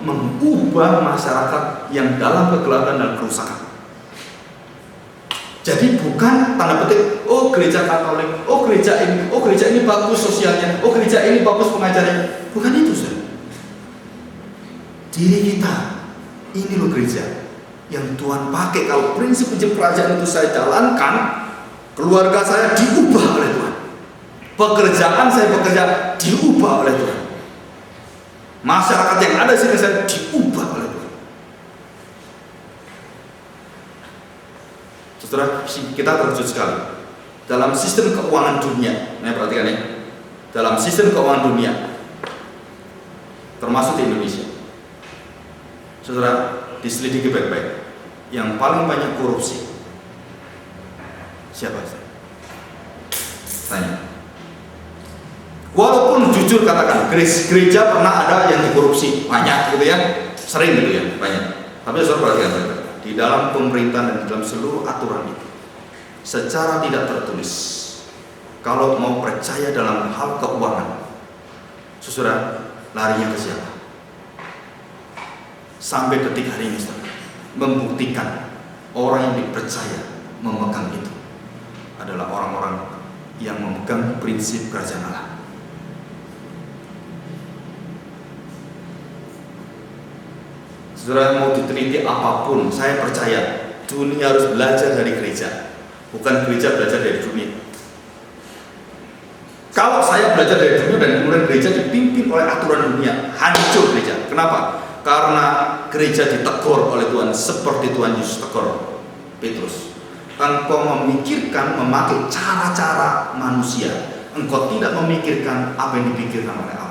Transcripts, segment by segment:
mengubah masyarakat yang dalam kegelapan dan kerusakan. Jadi bukan tanda petik, oh gereja Katolik, oh gereja ini bagus sosialnya, oh gereja ini bagus pengajarnya. Bukan itu, saudara. Diri kita, ini loh gereja yang Tuhan pakai. Kalau prinsip-prinsip kerajaan itu saya jalankan, keluarga saya diubah oleh Tuhan. Pekerjaan saya bekerja diubah oleh Tuhan. Masyarakat yang ada di sini saya diubah oleh Tuhan. Saudara, kita terkejut sekali dalam sistem keuangan dunia. Nah, perhatikan ya, dalam sistem keuangan dunia, termasuk di Indonesia, saudara, diselidiki baik-baik, yang paling banyak korupsi siapa? Tanya. Walaupun jujur katakan, gereja pernah ada yang dikorupsi, banyak gitu ya, sering gitu ya, banyak. Tapi saudara perhatikan, di dalam pemerintahan dan di dalam seluruh aturan itu, secara tidak tertulis, kalau mau percaya dalam hal keuangan, saudara, larinya ke siapa? Sampai detik hari ini, saudara, membuktikan orang yang dipercaya memegang itu adalah orang-orang yang memegang prinsip kerajaan Allah. Saudara, mau diteliti apapun, saya percaya dunia harus belajar dari gereja, bukan gereja belajar dari dunia. Kalau saya belajar dari dunia dan kemudian gereja dipimpin oleh aturan dunia, hancur gereja. Kenapa? Karena gereja ditegur oleh Tuhan seperti Tuhan Yesus tegur Petrus. Engkau memikirkan memakai cara-cara manusia, engkau tidak memikirkan apa yang dipikirkan oleh Allah.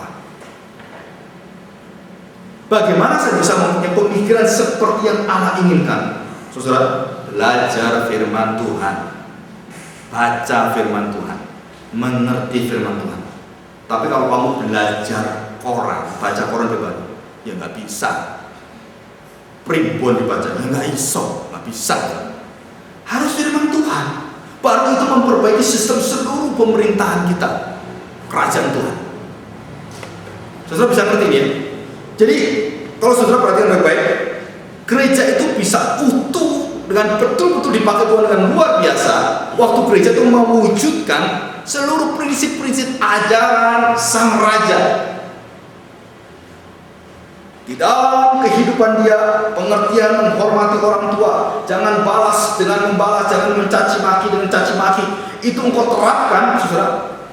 Bagaimana saya bisa mempunyai pemikiran seperti yang Allah inginkan? Saudara, belajar firman Tuhan, baca firman Tuhan, mengerti firman Tuhan. Tapi kalau kamu belajar koran, baca koran bebas, ya nggak bisa. Primbon dibaca, ya nggak iso, nggak bisa. Harus firman Tuhan. Baru itu memperbaiki sistem seluruh pemerintahan kita, kerajaan Tuhan. Saudara bisa ngerti ini ya? Jadi kalau saudara perhatikan baik-baik, gereja itu bisa utuh dengan betul-betul dipakai Tuhan dengan luar biasa. Waktu gereja itu mewujudkan seluruh prinsip-prinsip ajaran Sang Raja di dalam kehidupan dia, pengertian menghormati orang tua, jangan balas dengan membalas, jangan mencaci maki dengan caci maki. Itu engkau terapkan, saudara,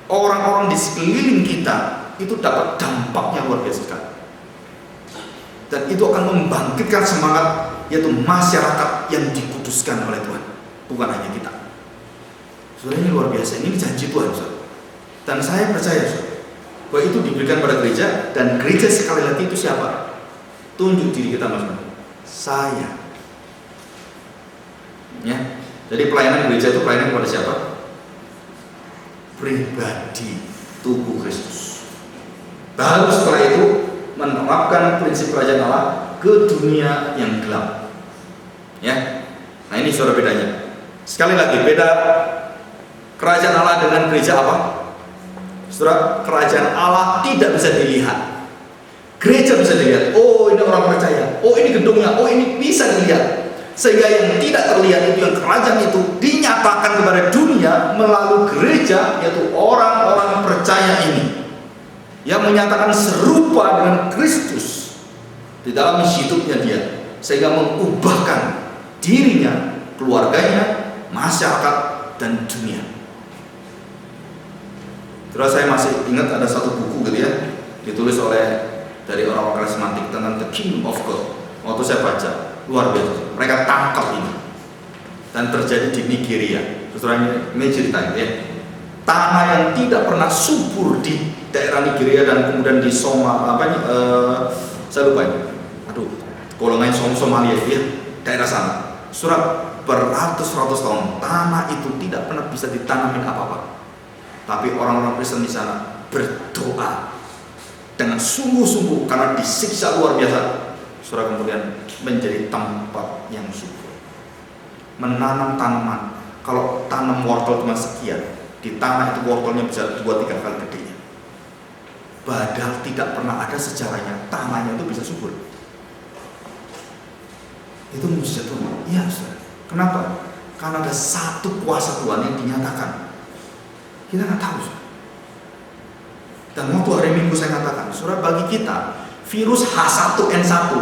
orang-orang di sekeliling kita itu dapat dampaknya luar biasa sekali. Dan itu akan membangkitkan semangat, yaitu masyarakat yang dikuduskan oleh Tuhan, bukan hanya kita. Saudara, ini luar biasa, ini janji Tuhan, saudara. Dan saya percaya, saudara, bahwa itu diberikan pada gereja. Dan gereja sekali lagi itu siapa? Tunjuk diri kita masing-masing. Saya. Ya. Jadi pelayanan gereja itu pelayanan kepada siapa? Pribadi tubuh Kristus. Baru setelah itu menerapkan prinsip kerajaan Allah ke dunia yang gelap. Ya. Nah, ini saudara bedanya. Sekali lagi, beda kerajaan Allah dengan gereja apa? Saudara, kerajaan Allah tidak bisa dilihat. Gereja bisa dilihat. Oh, ini orang percaya. Oh, ini gedungnya. Oh, ini bisa dilihat. Sehingga yang tidak terlihat itu, yang kerajaan itu dinyatakan kepada dunia melalui gereja, yaitu orang-orang percaya ini, yang menyatakan serupa dengan Kristus di dalam hidupnya dia, sehingga mengubahkan dirinya, keluarganya, masyarakat, dan dunia. Terus saya masih ingat ada satu buku gitu ya, ditulis oleh dari orang-orang karismatik tentang The Kingdom of God. Waktu saya baca, luar biasa. Mereka tangkap ini dan terjadi di Nigeria. Saudara, ini ceritanya ya. Tanah yang tidak pernah subur di daerah Nigeria dan kemudian di saya lupa ini. Golongan Somalia ya, daerah sana. Saudara, beratus-ratus tahun tanah itu tidak pernah bisa ditanamin apa-apa. Tapi orang-orang Kristen di sana berdoa dengan sungguh-sungguh karena disiksa luar biasa. Saudara, kemudian menjadi tempat yang subur. Menanam tanaman, kalau tanam wortel cuma sekian, di tanah itu wortelnya bisa 2-3 kali gedenya. Padahal tidak pernah ada sejarahnya tanahnya itu bisa subur. Itu mujizat Tuhan. Iya, saudara. Kenapa? Karena ada satu kuasa Tuhan yang dinyatakan. Kita nggak tahu, saudara. Dan waktu hari Minggu saya katakan, saudara, bagi kita virus H1N1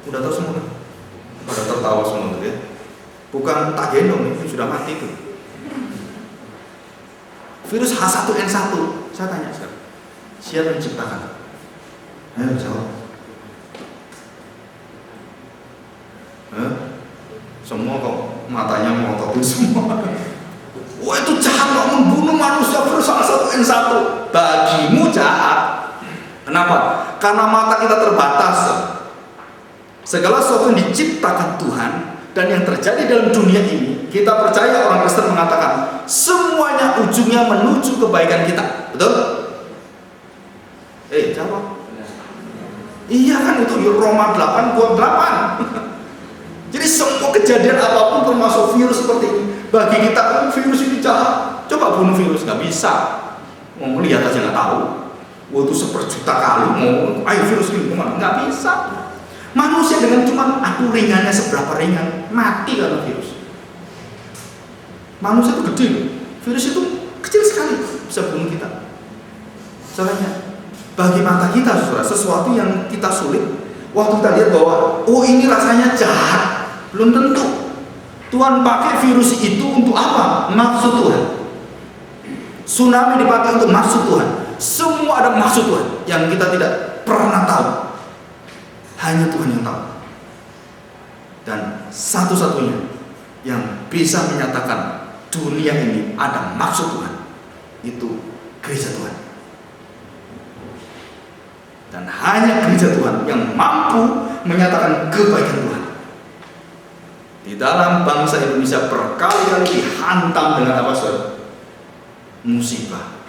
udah tahu semua kan? Pada tertawa semua tuh ya. Bukan tak gendong, itu sudah mati tuh. Virus H1N1, saya tanya sekarang, siapa yang menciptakan? Ayo jawab. Semua kok matanya melototin semua. Wah, itu jahat kok, membunuh manusia, virus H1N1. Bagimu jahat. Kenapa? Karena mata kita terbatas. Segala sesuatu yang diciptakan Tuhan dan yang terjadi dalam dunia ini, kita percaya, orang Kristen mengatakan semuanya ujungnya menuju kebaikan kita. Betul? Jawab. Iya kan, itu Roma 8 buat 8. Jadi semua kejadian apapun termasuk virus seperti ini, bagi kita virus ini jahat. Coba bunuh virus, nggak bisa. Mau melihat aja nggak tahu. Waktu seperjuta kali mau ayo virus ini nggak bisa. Manusia dengan cuma aku ringannya seberapa ringan, mati karena virus. Manusia itu gede, virus itu kecil sekali, bisa bunuh kita. Soalnya bagi mata kita, saudara, sesuatu yang kita sulit, waktu kita lihat bahwa oh ini rasanya jahat, belum tentu. Tuhan pakai virus itu untuk apa? Maksud Tuhan. Tsunami dipakai untuk maksud Tuhan. Semua ada maksud Tuhan yang kita tidak pernah tahu. Hanya Tuhan yang tahu. Dan satu-satunya yang bisa menyatakan dunia ini ada maksud Tuhan, itu gereja Tuhan. Dan hanya gereja Tuhan yang mampu menyatakan kebaikan Tuhan. Di dalam bangsa Indonesia berkali-kali dihantam dengan apa, saudara? Musibah.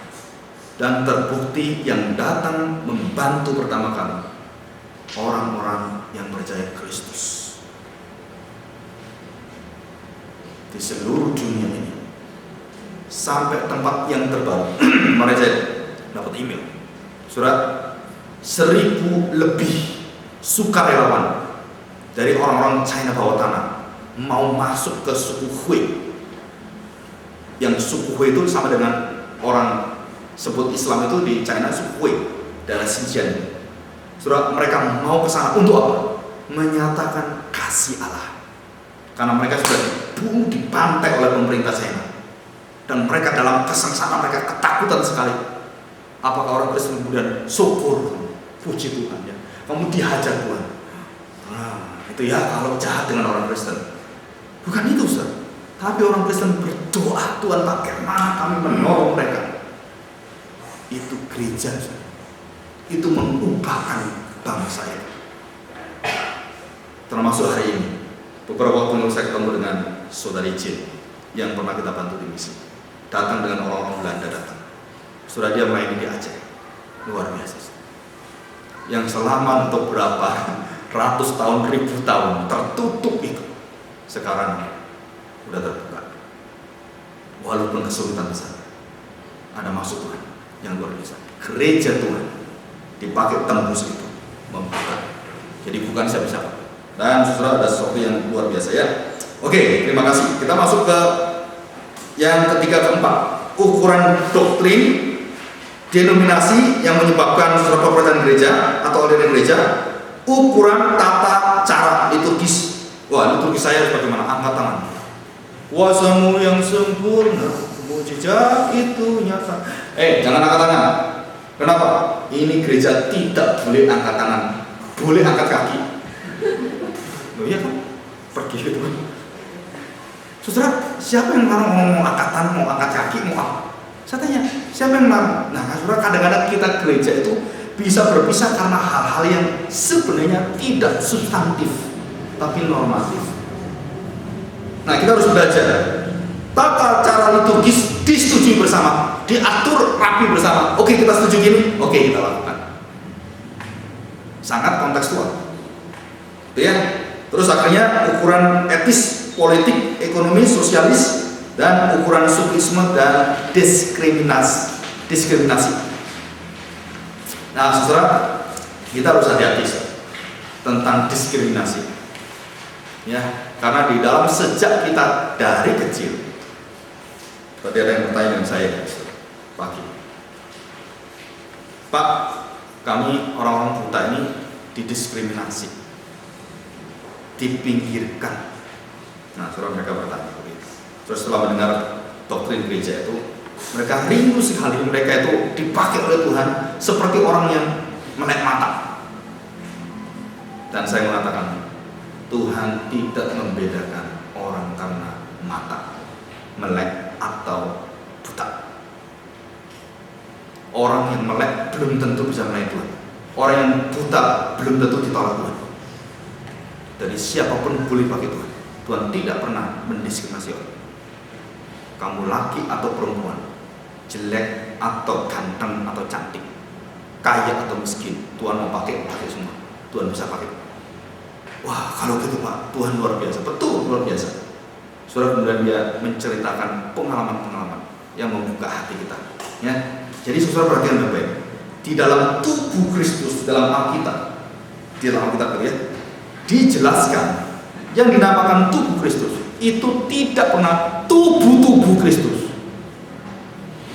Dan terbukti yang datang membantu pertama kali orang-orang yang percaya Kristus di seluruh dunia ini. Sampai tempat yang terbaru mereka dapat email, surat 1.000 lebih sukarelawan dari orang-orang China bawah tanah mau masuk ke suku Hui. Yang suku Hui itu sama dengan orang sebut Islam itu di China, suku Hui, daerah Xinjiang. Surat mereka mau ke sana untuk apa? Menyatakan kasih Allah. Karena mereka sudah dibunuh, dibantai oleh pemerintah China. Dan mereka dalam kesengsaraan, mereka ketakutan sekali. Apakah orang Kristen kemudian syukur, puji Tuhan ya, kamu dihajar Tuhan. Nah, itu ya kalau jahat dengan orang Kristen. Bukan itu, Ustaz. Tapi orang Kristen berdoa, Tuhan bagaimana kami menolong mereka. Itu gereja, Ustaz. Itu mengubahkan bangsa itu. Termasuk hari ini, beberapa waktu lalu saya ketemu dengan saudari Jin yang pernah kita bantu di misi. Datang dengan orang-orang Belanda datang. Sudah dia main di Aceh, luar biasa. Yang selama untuk berapa ratus tahun, ribu tahun tertutup itu, sekarang udah terbuka. Walaupun kesulitan besar, ada maksud Tuhan yang luar biasa. Gereja Tuhan dipakai tembus itu membuka. Jadi bukan siapa-siapa. Dan saudara, ada sesuatu yang luar biasa ya. Oke, terima kasih. Kita masuk ke yang ketiga, keempat, ukuran doktrin denominasi yang menyebabkan surat perpecahan gereja atau aliran gereja. Ukuran tata cara liturgis. Wah, liturgis saya bagaimana? Angkat tangan. Kuasamu yang sempurna, mujizat itu nyata. Jangan angkat tangan. Kenapa? Ini gereja tidak boleh angkat tangan, boleh angkat kaki. Loh iya kan? Pergi gitu. Saudara, siapa yang mau angkat tangan, mau angkat kaki, mau apa? Saya tanya, siapa yang melarang? Nah, saudara, kadang-kadang kita gereja itu bisa berpisah karena hal-hal yang sebenarnya tidak substantif, tapi normatif. Nah, kita harus belajar. Tata cara liturgis disetujui bersama, diatur rapi bersama. Oke, kita setuju gini, oke kita lakukan. Sangat kontekstual. Ya. Terus akhirnya ukuran etis, politik, ekonomi, sosialis, dan ukuran sukisme dan diskriminasi. Nah, saudara, kita harus hati-hati tentang diskriminasi. Ya, karena di dalam sejak kita dari kecil. Tadi ada yang bertanya dengan saya pagi. Pak, kami orang-orang buta ini didiskriminasi, dipinggirkan. Nah, saudara, mereka bertanya. Terus setelah mendengar doktrin gereja itu, mereka rindu sekali mereka itu dipakai oleh Tuhan seperti orang yang melek mata. Dan saya mengatakan, Tuhan tidak membedakan orang karena mata, melek atau buta. Orang yang melek belum tentu bisa melayani Tuhan. Orang yang buta belum tentu ditolak Tuhan. Jadi siapapun boleh pakai Tuhan. Tuhan tidak pernah mendiskriminasi orang. Kamu laki atau perempuan, jelek atau ganteng atau cantik, kaya atau miskin, Tuhan mau pakai semua. Tuhan bisa pakai. Wah, kalau gitu Pak, Tuhan luar biasa. Betul, luar biasa. Saudara, kemudian dia menceritakan pengalaman-pengalaman yang membuka hati kita. Ya, jadi saudara perhatikan baik-baik. Di dalam tubuh Kristus, dalam Alkitab, ya, dijelaskan yang dinamakan tubuh Kristus itu tidak pernah tubuh Kristus.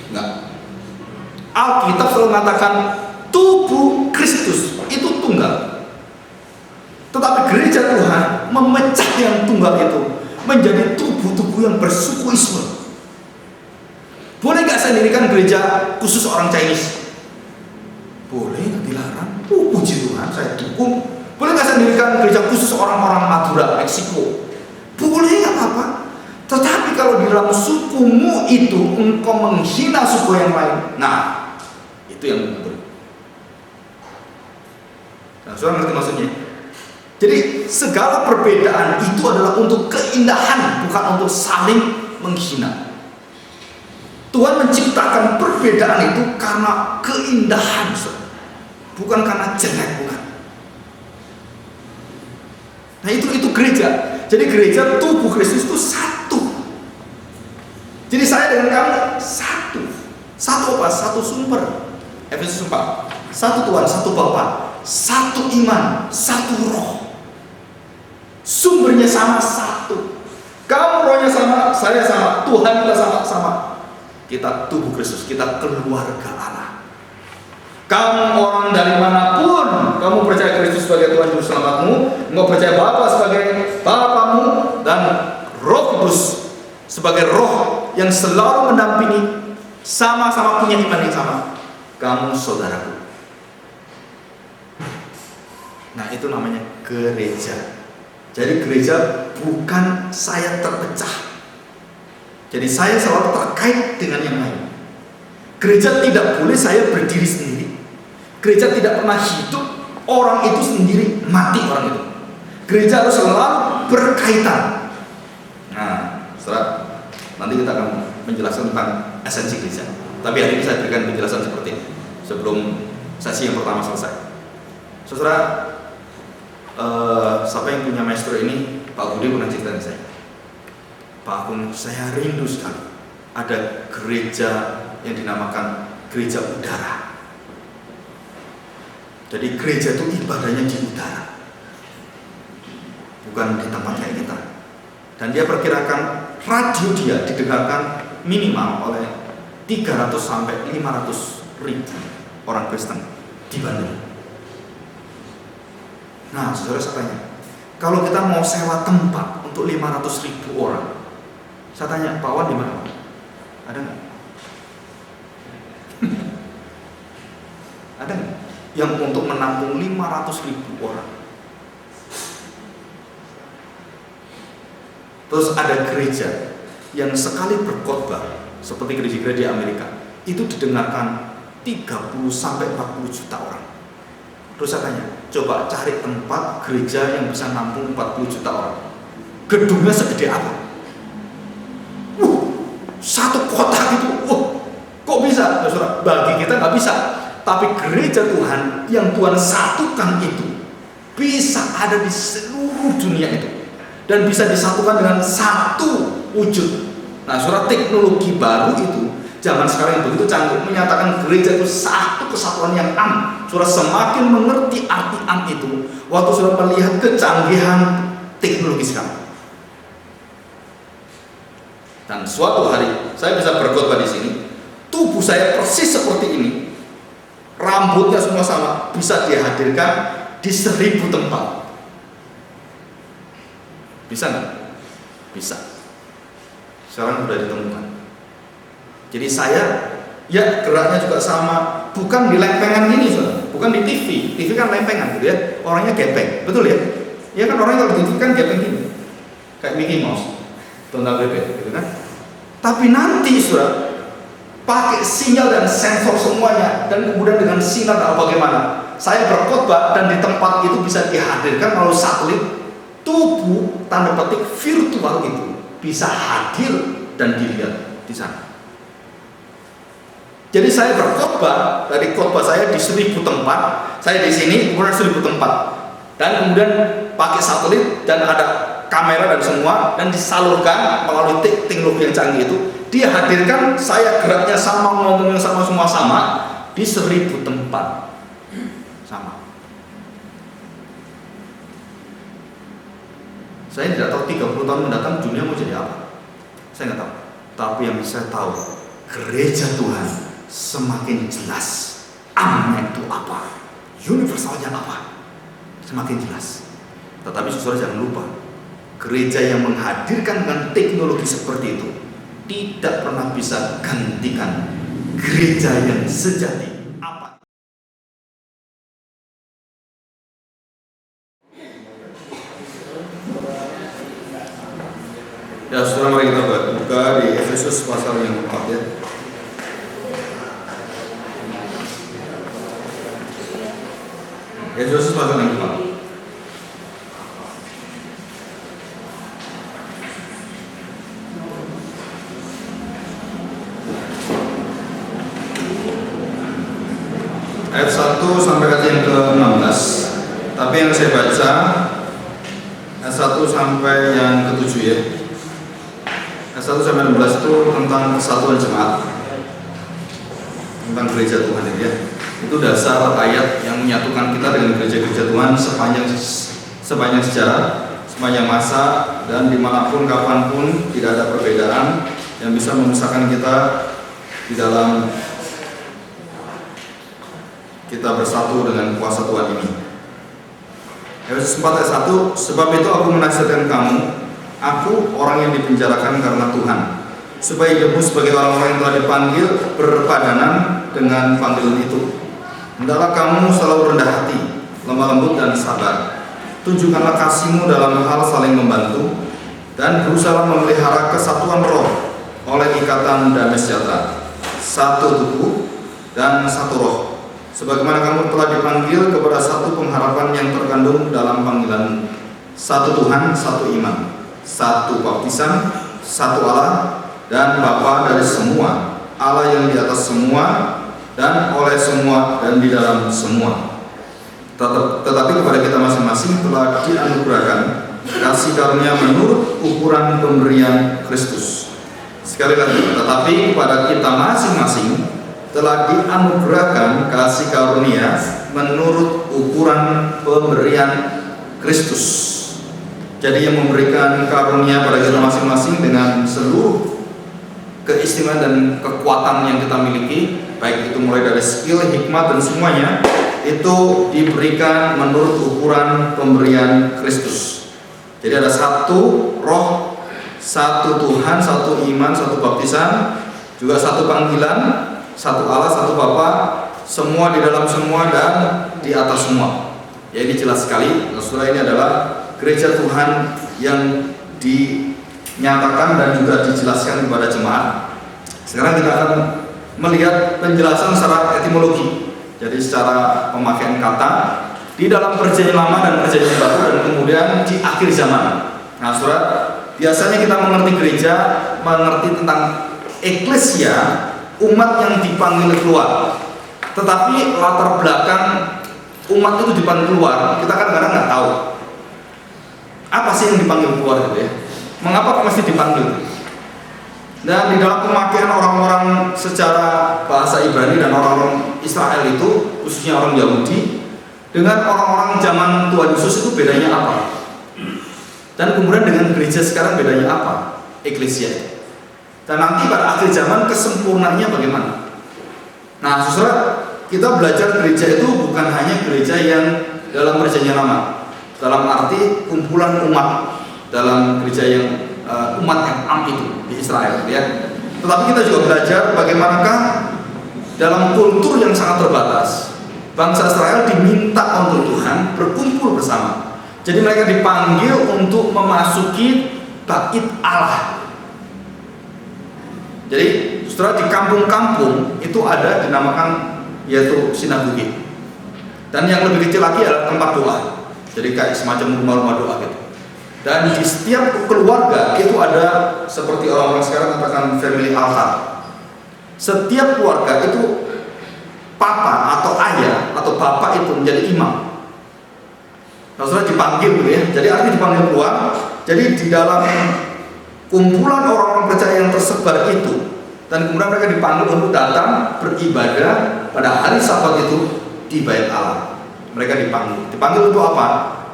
Enggak. Alkitab selalu mengatakan tubuh Kristus itu tunggal. Tetapi gereja Tuhan memecah yang tunggal itu menjadi tubuh-tubuh yang bersuku Islam. Boleh nggak saya dirikan gereja khusus orang Chinese? Boleh, nggak dilarang. Puji Tuhan, saya dukung. Boleh nggak saya dirikan gereja khusus orang-orang Madura, Meksiko? Boleh, nggak apa-apa. Tetapi kalau di dalam sukumu itu engkau menghina suku yang lain, nah itu yang betul. Nah, saudara ngerti maksudnya? Jadi segala perbedaan itu adalah untuk keindahan, bukan untuk saling menghina. Tuhan menciptakan perbedaan itu karena keindahan, bukan karena jelek, bukan. Nah itu gereja. Jadi gereja tubuh Kristus itu satu. Jadi saya dengan kamu satu. Satu apa? Satu sumber. Efesus 4. Satu Tuhan, satu Bapa, satu iman, satu roh. Sumbernya sama, satu. Kamu rohnya sama, saya sama, Tuhan kita sama. Kita tubuh Kristus, kita keluarga Allah. Kamu orang dari manapun, kamu percaya Kristus sebagai Tuhan Juru Selamatmu, engkau percaya Bapa sebagai Bapamu, dan Roh Kudus sebagai Roh yang selalu mendampingi, sama-sama punya iman yang sama. Kamu saudaraku. Nah itu namanya gereja. Jadi gereja bukan saya terpecah. Jadi saya selalu terkait dengan yang lain. Gereja tidak boleh saya berdiri sendiri. Gereja tidak pernah hidup orang itu sendiri, mati orang itu. Gereja harus selalu berkaitan. Nah, saudara, nanti kita akan menjelaskan tentang esensi gereja. Tapi hari ini saya berikan penjelasan seperti ini sebelum sesi yang pertama selesai. Saudara, siapa yang punya maestro ini? Pak Budi pernah cerita ke saya. Pak Agung, saya rindu sekali ada gereja yang dinamakan gereja udara. Jadi gereja itu ibadahnya di udara, bukan di tempat kayak kita. Dan dia perkirakan radio dia didengarkan minimal oleh 300 sampai 500 ribu orang Kristen di Bandung. Nah, saudara, saya tanya, kalau kita mau sewa tempat untuk 500 ribu orang, saya tanya, Pak Wan di mana? Ada nggak? Ada nggak yang untuk menampung 500 ribu orang? Terus ada gereja yang sekali berkhotbah seperti gereja-gereja di Amerika itu didengarkan 30 sampai 40 juta orang. Terus saya tanya, coba cari tempat gereja yang bisa nampung 40 juta orang. Gedungnya segede apa? Satu kota gitu, kok bisa? Saudara, bagi kita nggak bisa. Tapi gereja Tuhan yang Tuhan satukan itu bisa ada di seluruh dunia itu dan bisa disatukan dengan satu wujud. Nah, saudara, teknologi baru itu zaman sekarang yang begitu canggih menyatakan gereja itu satu kesatuan yang am. Saudara semakin mengerti arti am itu waktu saudara melihat kecanggihan teknologi sekarang. Dan suatu hari saya bisa berkhotbah di sini, tubuh saya persis seperti ini, rambutnya semua sama, bisa dihadirkan di 1000 tempat. Bisa nggak? Bisa. Sekarang sudah ditemukan. Jadi saya, ya geraknya juga sama, bukan di lempengan gini, bukan di TV. TV kan lempengan, gitu ya. Orangnya gepeng, betul ya? Ya kan orangnya kalau di TV kan gepeng gini, kayak Mickey Mouse, Donald Bebek, gitu kan? Tapi nanti pakai sinyal dan sensor semuanya, dan kemudian dengan sinyal atau bagaimana saya berkhotbah dan di tempat itu bisa dihadirkan melalui satelit, tubuh tanda petik virtual itu bisa hadir dan dilihat di sana. Jadi saya berkhotbah, dari khotbah saya di 1000 tempat, saya di sini kemudian 1000 tempat, dan kemudian pakai satelit dan ada kamera dan semua, dan disalurkan melalui teknologi yang canggih itu, dia hadirkan saya geraknya sama, ngomongnya sama, semua sama di 1000 tempat sama. Saya tidak tahu 30 tahun mendatang dunia mau jadi apa, saya nggak tahu. Tapi yang saya tahu, gereja Tuhan semakin jelas amannya itu apa, universalnya apa, semakin jelas. Tetapi saudara jangan lupa, gereja yang menghadirkan dengan teknologi seperti itu tidak pernah bisa gantikan gereja yang sejati. Apa? Ya, saudara, mari kita buka di Efesus pasal yang 4 ya. Efesus pasal yang 4. Ayat 1 sampai ayat yang ke-16. Tapi yang saya baca ayat 1 sampai yang ke-7 ya. Ayat 1 sampai 16 itu tentang kesatuan jemaat, tentang gereja Tuhan ini ya. Itu dasar ayat yang menyatukan kita dengan gereja-gereja Tuhan sepanjang sejarah, sepanjang masa, dan dimanapun kapanpun tidak ada perbedaan yang bisa memisahkan kita di dalam kita bersatu dengan kuasa Tuhan ini. Efesus 4 ayat 1, sebab itu aku menasihatkan kamu, aku orang yang dipenjarakan karena Tuhan, supaya hidupmu sebagai orang-orang yang telah dipanggil berpadanan dengan panggilan itu. Hendaklah kamu selalu rendah hati, lemah lembut dan sabar. Tunjukkanlah kasihmu dalam hal saling membantu, dan berusaha memelihara kesatuan roh oleh ikatan damai sejahtera, satu tubuh dan satu roh. Sebagaimana kamu telah dipanggil kepada satu pengharapan yang terkandung dalam panggilan, satu Tuhan, satu iman, satu baptisan, satu Allah dan Bapa dari semua, Allah yang di atas semua dan oleh semua dan di dalam semua. Tetapi kepada kita masing-masing telah dianugerahkan kasih karunia menurut ukuran pemberian Kristus. Sekali lagi, tetapi kepada kita masing-masing telah dianugerahkan kasih karunia menurut ukuran pemberian Kristus. Jadi yang memberikan karunia pada kita masing-masing dengan seluruh keistimewaan dan kekuatan yang kita miliki, baik itu mulai dari skill, hikmat dan semuanya, itu diberikan menurut ukuran pemberian Kristus. Jadi ada satu roh, satu Tuhan, satu iman, satu baptisan, juga satu panggilan, satu Allah, satu Bapa, semua di dalam semua dan di atas semua. Ya, ini jelas sekali. Saudara, ini adalah gereja Tuhan yang dinyatakan dan juga dijelaskan kepada jemaat. Sekarang kita akan melihat penjelasan secara etimologi. Jadi secara pemakaian kata di dalam perjanjian lama dan perjanjian baru, dan kemudian di akhir zaman. Nah, saudara, biasanya kita mengerti gereja, mengerti tentang eklesia, umat yang dipanggil keluar. Tetapi latar belakang umat itu dipanggil keluar, kita kadang-kadang nggak tahu. Apa sih yang dipanggil keluar gitu ya? Mengapa mesti dipanggil? Dan di dalam pemakaian orang-orang secara bahasa Ibrani dan orang-orang Israel itu, khususnya orang Yahudi, dengan orang-orang zaman Tuhan Yesus itu bedanya apa? Dan kemudian dengan gereja sekarang bedanya apa? Eklesia. Dan nanti pada akhir zaman kesempurnaannya bagaimana? Nah, saudara, kita belajar gereja itu bukan hanya gereja yang dalam perjanjian lama, dalam arti kumpulan umat, dalam gereja yang umat yang am itu di Israel, ya. Tetapi kita juga belajar bagaimanakah dalam kultur yang sangat terbatas, bangsa Israel diminta untuk Tuhan berkumpul bersama. Jadi mereka dipanggil untuk memasuki bait Allah. Jadi setelah di kampung-kampung itu ada dinamakan yaitu sinagoge. Dan yang lebih kecil lagi adalah tempat doa. Jadi kayak semacam rumah-rumah doa gitu. Dan di setiap keluarga itu ada seperti orang-orang sekarang katakan family altar. Setiap keluarga itu papa atau ayah atau bapak itu menjadi imam. Nah, sudah dipanggil gitu ya. Jadi artinya dipanggil keluar. Jadi di dalam kumpulan orang-orang percaya yang tersebar itu, dan kemudian mereka dipanggil untuk datang beribadah pada hari Sabat itu di bait Allah. Mereka dipanggil untuk apa?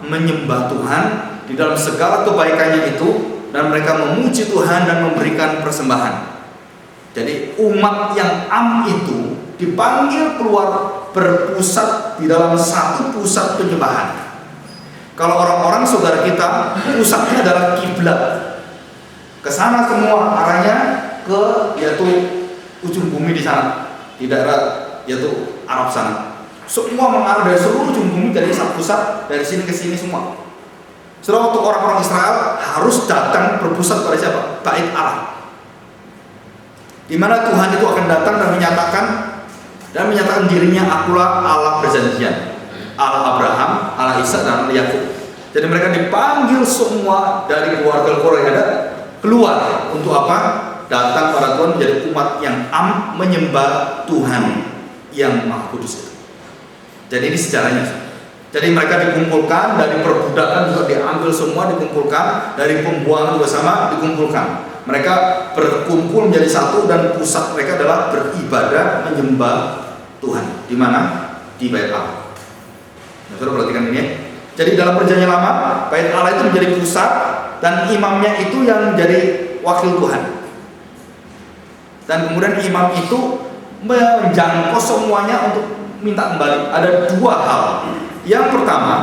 Menyembah Tuhan di dalam segala kebaikannya itu, dan mereka memuji Tuhan dan memberikan persembahan. Jadi umat yang am itu dipanggil keluar berpusat di dalam satu pusat penyembahan. Kalau orang-orang saudara kita pusatnya adalah kiblat. Ke sana semua arahnya ke yaitu ujung bumi di sana, di daerah yaitu Arab sana. Semua mengarah dari seluruh ujung bumi dari satu pusat, dari sini ke sini semua. Setelah untuk orang-orang Israel harus datang berpusat pada siapa? Bait Allah. Di mana Tuhan itu akan datang dan menyatakan dirinya, akulah Allah perjanjian, Allah Abraham, Allah Ishak dan Allah Yakub. Jadi mereka dipanggil semua dari keluarga-keluarga yang ada keluar untuk apa? Datang pada Tuhan menjadi umat yang am menyembah Tuhan yang Maha Kudus itu. Jadi ini sejarahnya. Jadi mereka dikumpulkan dari perbudakan juga diambil semua, dikumpulkan dari pembuangan juga sama dikumpulkan. Mereka berkumpul menjadi satu dan pusat mereka adalah beribadah menyembah Tuhan. Di mana? Di bait Allah. Nah, saudara perhatikan ini ya. Jadi dalam perjanjian lama, bait Allah itu menjadi pusat dan imamnya itu yang menjadi wakil Tuhan. Dan kemudian imam itu menjangkau semuanya untuk minta kembali. Ada dua hal. Yang pertama,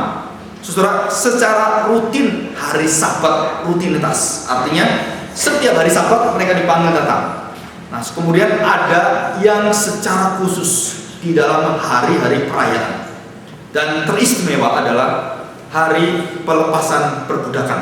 saudara, secara rutin hari Sabat rutinitas. Artinya setiap hari Sabat mereka dipanggil datang. Nah, kemudian ada yang secara khusus di dalam hari-hari perayaan. Dan teristimewa adalah hari pelepasan perbudakan.